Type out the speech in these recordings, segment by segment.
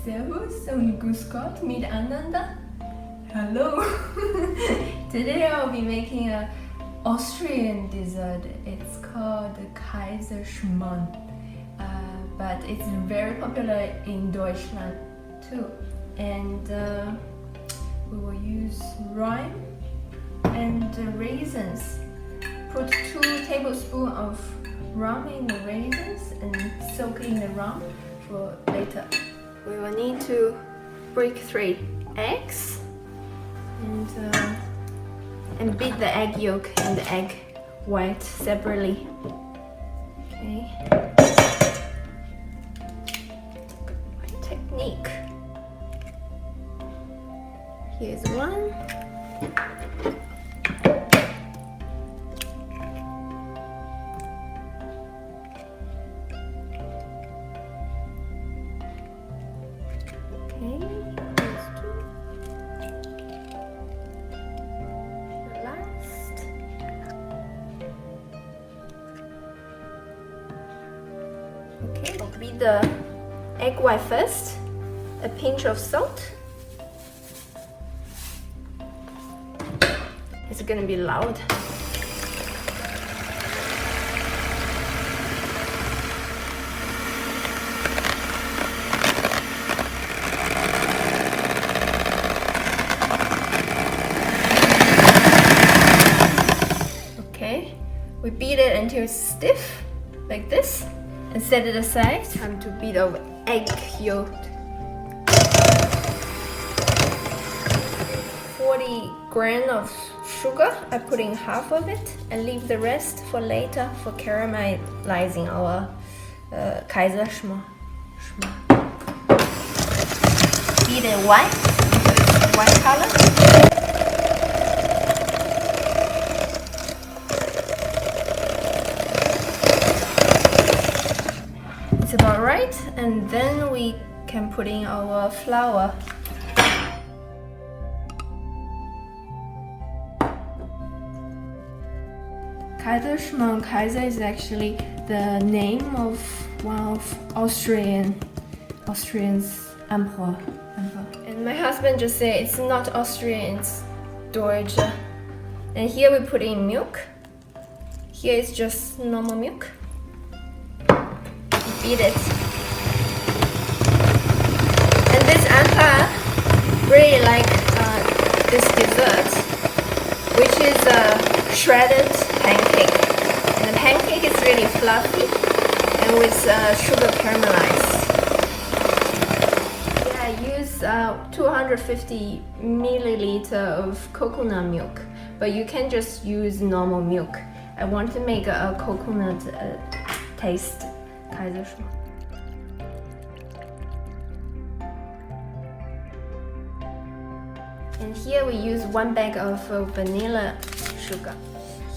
Servus und Grüß Gott miteinander. Hello. Today I'll be making a Austrian dessert. It's called Kaiserschmarrn, but it's very popular in Deutschland too. And we will use rum and raisins. Put 2 tablespoons of rum in the raisins and soak in the rum for later. We will need to break 3 eggs and beat the egg yolk and the egg white separately. Okay. My technique. Here's one. Okay, I'll beat the egg white first, a pinch of salt. It's gonna be loud. Okay, we beat it until it's stiff, like this. And set it aside. Time to beat our egg yolk. 40 grams of sugar. I put in half of it and leave the rest for later for caramelizing our Kaiserschmarrn. Beat it white, white color. About right, and then we can put in our flour. Kaiserschmarrn. Kaiser is actually the name of one of Austrian's emperor. And my husband just said it's not Austrian, it's Deutsch. And here we put in milk. Here is just normal milk. Beat it. And this emperor really like this dessert, which is a shredded pancake. And the pancake is really fluffy and with sugar caramelized. Yeah, I use 250 milliliter of coconut milk, but you can just use normal milk. I want to make a coconut taste. Kaiserschmarrn. And here we use 1 bag of vanilla sugar.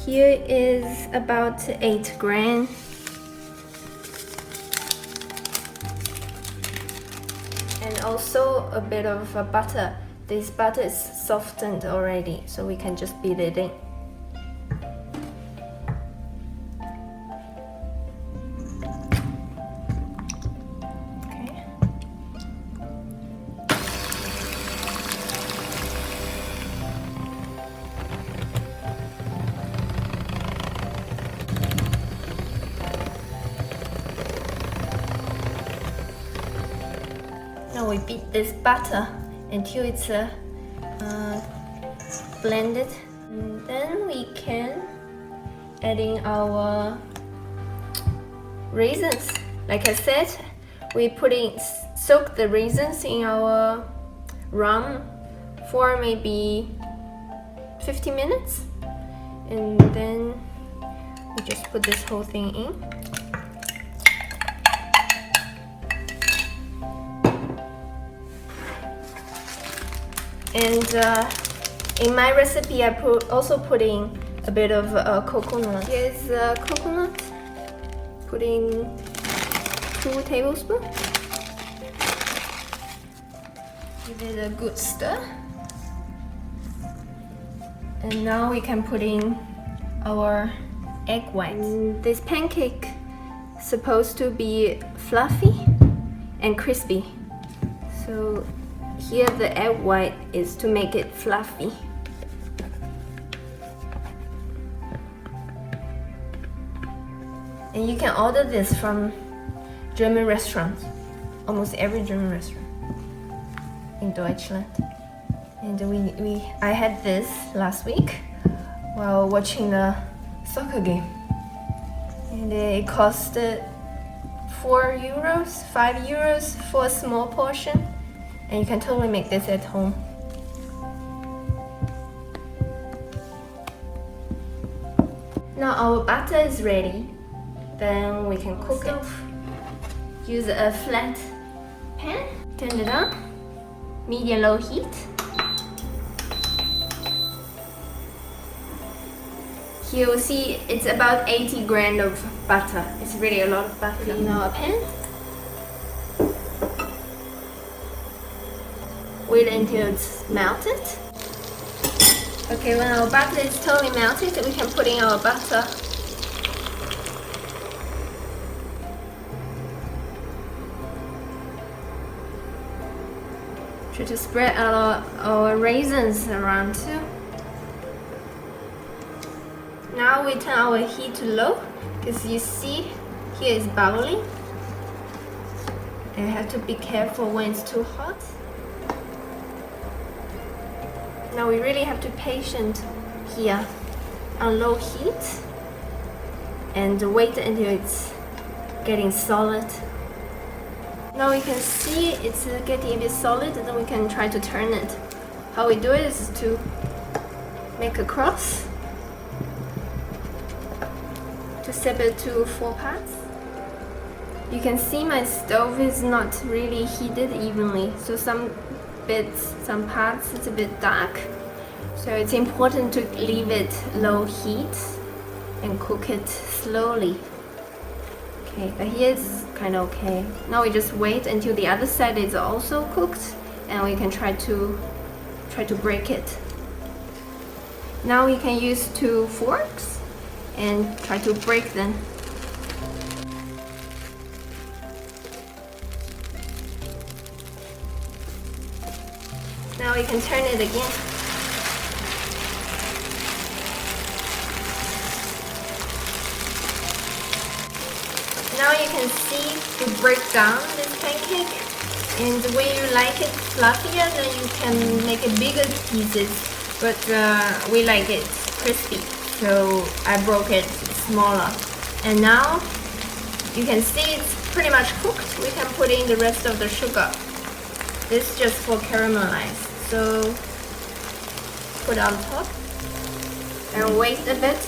Here is about 8 grams. And also a bit of butter. This butter is softened already, so we can just beat it in. Now we beat this butter until it's blended. And then we can add in our raisins. Like I said, we soak the raisins in our rum for maybe 50 minutes. And then we just put this whole thing in. And in my recipe, I also put in a bit of coconut. Here's coconut. Put in 2 tablespoons. Give it a good stir. And now we can put in our egg white. This pancake is supposed to be fluffy and crispy. So here the egg white is to make it fluffy. And you can order this from German restaurants, almost every German restaurant in Deutschland. And I had this last week while watching the soccer game. And it costed €4, €5 for a small portion. And you can totally make this at home. Now our butter is ready. Then we can cook it. Use a flat pan. Turn it on. Medium-low heat. Here you'll see it's about 80 grams of butter. It's really a lot of butter in our pan. Wait until it's melted. Okay, when our butter is totally melted, we can put in our butter. Try to spread out our raisins around too. Now we turn our heat to low, because you see here is bubbling. And you have to be careful when it's too hot. Now we really have to be patient here on low heat and wait until it's getting solid. Now we can see it's getting a bit solid, and then we can try to turn it. How we do it is to make a cross, to separate to 4 parts. You can see my stove is not really heated evenly, so some parts it's a bit dark. So it's important to leave it low heat and cook it slowly. Okay, but here it's kind of okay. Now we just wait until the other side is also cooked, and we can try to break it. Now we can use 2 forks and try to break them. Now we can turn it again. Now you can see to break down this pancake, and when you like it fluffier, then you can make it bigger pieces, but we like it crispy, so I broke it smaller. And now you can see it's pretty much cooked. We can put in the rest of the sugar. This is just for caramelize. So put on top and wait a bit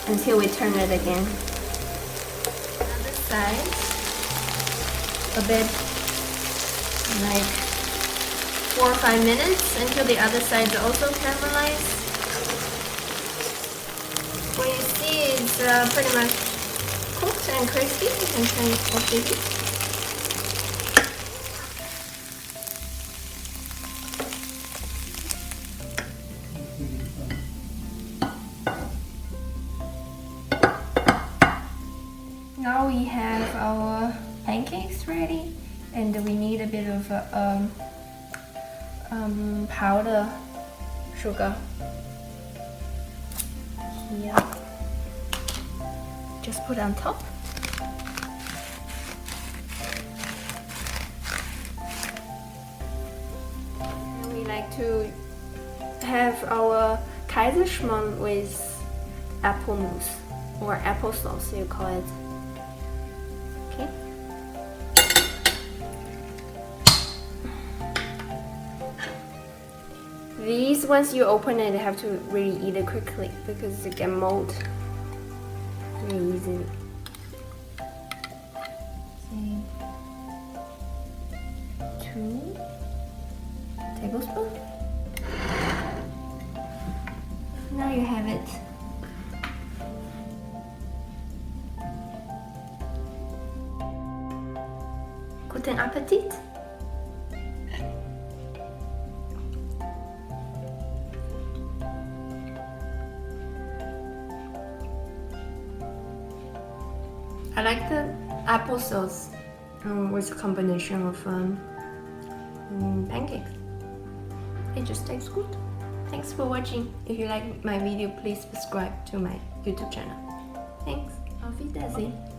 until we turn it again. Other side, a bit like 4 or 5 minutes until the other side is also caramelized. When you see it's pretty much cooked and crispy, you can turn it off the heat. Now we have our pancakes ready, and we need a bit of powder sugar here. Just put on top. And we like to have our Kaiserschmarrn with apple mousse or applesauce, you call it. Okay. These, once you open it, you have to really eat it quickly because it can mold really easily. Okay. 2 tablespoons. Now you have it. Guten Appetit! I like the applesauce with a combination of pancakes. It just tastes good. Thanks for watching. If you like my video, please subscribe to my YouTube channel. Thanks. Auf Wiedersehen.